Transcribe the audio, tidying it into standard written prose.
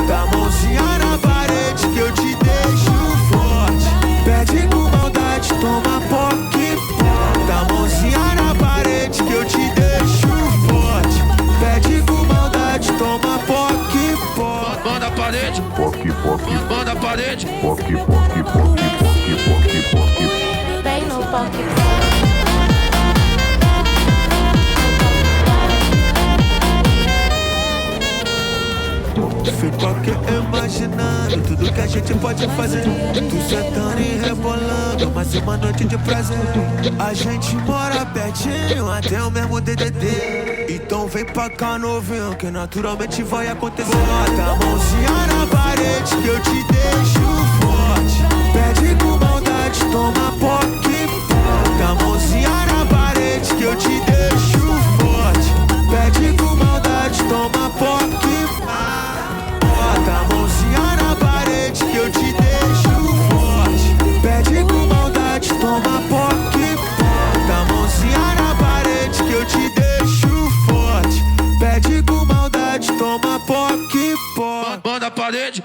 Bota a mãozinha na parede que eu te deixo forte. Pede com maldade, toma poque. Bota a mãozinha na parede que eu te deixo forte. Pede com maldade, toma poque. Manda a parede, Poque, poque, manda a parede. poque, poque, poque, poque, poque, poque. Vem no poque. Fica que imaginando tudo que a gente pode fazer. Tu sentando e rebolando, mais uma noite de prazer. A gente mora pertinho, até o mesmo DDD. Então vem pra cá novinho, que naturalmente vai acontecer. Bota a mãozinha na parede que eu te deixo forte. Pede com maldade, toma poque. Bota a mãozinha na parede que eu te deixo forte. Pede com maldade, toma poque. Bota a mãozinha na parede que eu te deixo forte. Pede com maldade, toma poque. Bota a mãozinha na parede que eu te deixo forte. Pede com maldade, toma poque. Manda a parede.